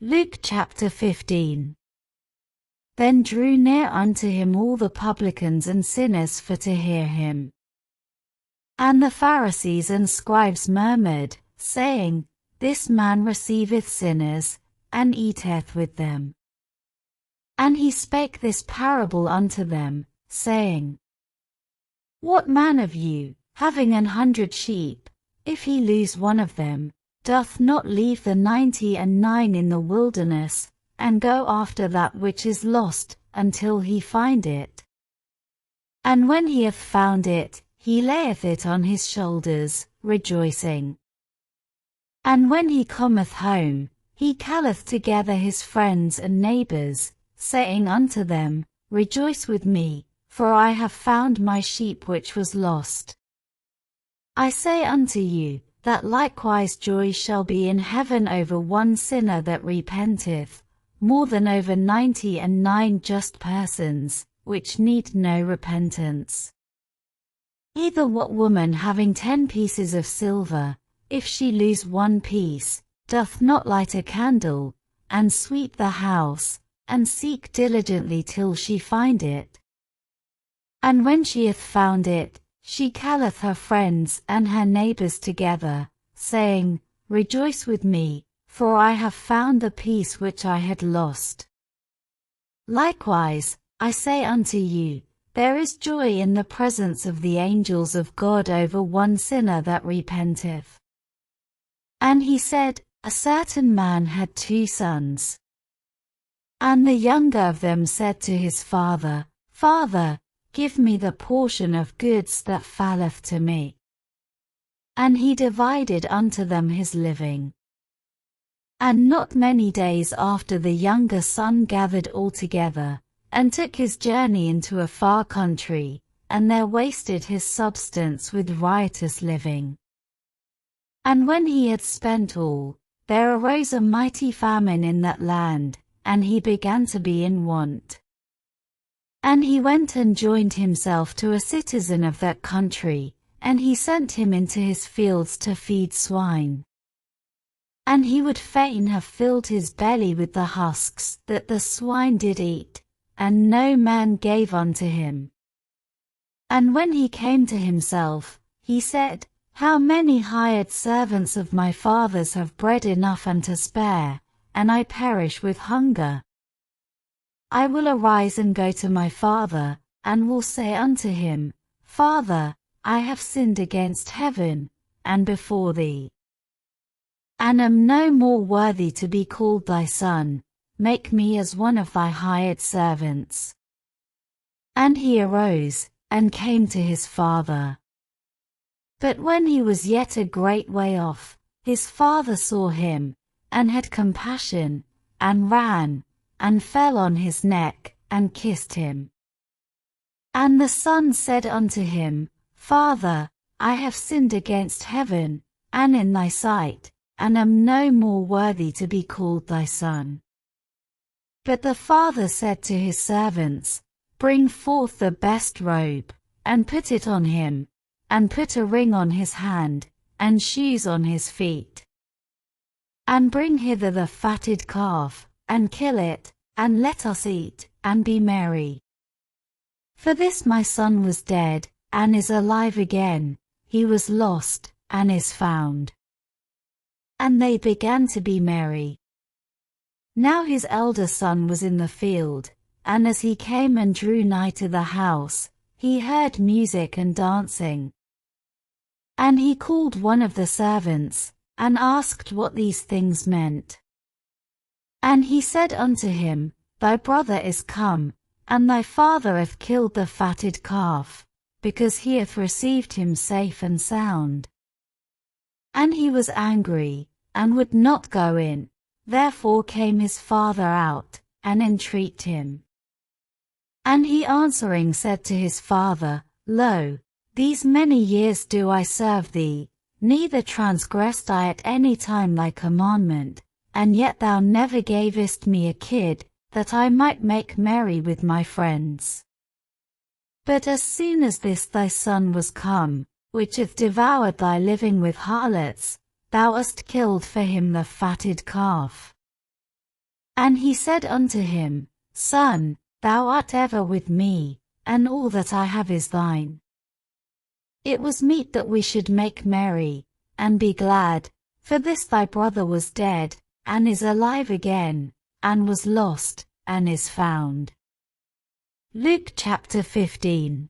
Luke chapter 15. Then drew near unto him all the publicans and sinners for to hear him. And the Pharisees and scribes murmured, saying, This man receiveth sinners, and eateth with them. And he spake this parable unto them, saying, What man of you, having 100 sheep, if he lose one of them, doth not leave the 99 in the wilderness, and go after that which is lost, until he find it? And when he hath found it, he layeth it on his shoulders, rejoicing. And when he cometh home, he calleth together his friends and neighbors, saying unto them, Rejoice with me, for I have found my sheep which was lost. I say unto you, that likewise joy shall be in heaven over one sinner that repenteth, more than over 99 just persons, which need no repentance. Either what woman having 10 pieces of silver, if she lose one piece, doth not light a candle, and sweep the house, and seek diligently till she find it? And when she hath found it, she calleth her friends and her neighbors together, saying, Rejoice with me, for I have found the piece which I had lost. Likewise, I say unto you, there is joy in the presence of the angels of God over one sinner that repenteth. And he said, A certain man had 2 sons. And the younger of them said to his father, Father, give me the portion of goods that falleth to me. And he divided unto them his living. And not many days after the younger son gathered all together, and took his journey into a far country, and there wasted his substance with riotous living. And when he had spent all, there arose a mighty famine in that land, and he began to be in want. And he went and joined himself to a citizen of that country, and he sent him into his fields to feed swine. And he would fain have filled his belly with the husks that the swine did eat, and no man gave unto him. And when he came to himself, he said, How many hired servants of my father's have bread enough and to spare, and I perish with hunger? I will arise and go to my father, and will say unto him, Father, I have sinned against heaven, and before thee, and am no more worthy to be called thy son. Make me as one of thy hired servants. And he arose, and came to his father. But when he was yet a great way off, his father saw him, and had compassion, and ran, and fell on his neck, and kissed him. And the son said unto him, Father, I have sinned against heaven, and in thy sight, and am no more worthy to be called thy son. But the father said to his servants, Bring forth the best robe, and put it on him, and put a ring on his hand, and shoes on his feet. And bring hither the fatted calf, and kill it, and let us eat, and be merry. For this my son was dead, and is alive again, he was lost, and is found. And they began to be merry. Now his elder son was in the field, and as he came and drew nigh to the house, he heard music and dancing. And he called one of the servants, and asked what these things meant. And he said unto him, Thy brother is come, and thy father hath killed the fatted calf, because he hath received him safe and sound. And he was angry, and would not go in. Therefore came his father out, and entreated him. And he answering said to his father, Lo, these many years do I serve thee, neither transgressed I at any time thy commandment, and yet thou never gavest me a kid, that I might make merry with my friends. But as soon as this thy son was come, which hath devoured thy living with harlots, thou hast killed for him the fatted calf. And he said unto him, Son, thou art ever with me, and all that I have is thine. It was meet that we should make merry, and be glad, for this thy brother was dead, and is alive again, and was lost, and is found. Luke chapter 15.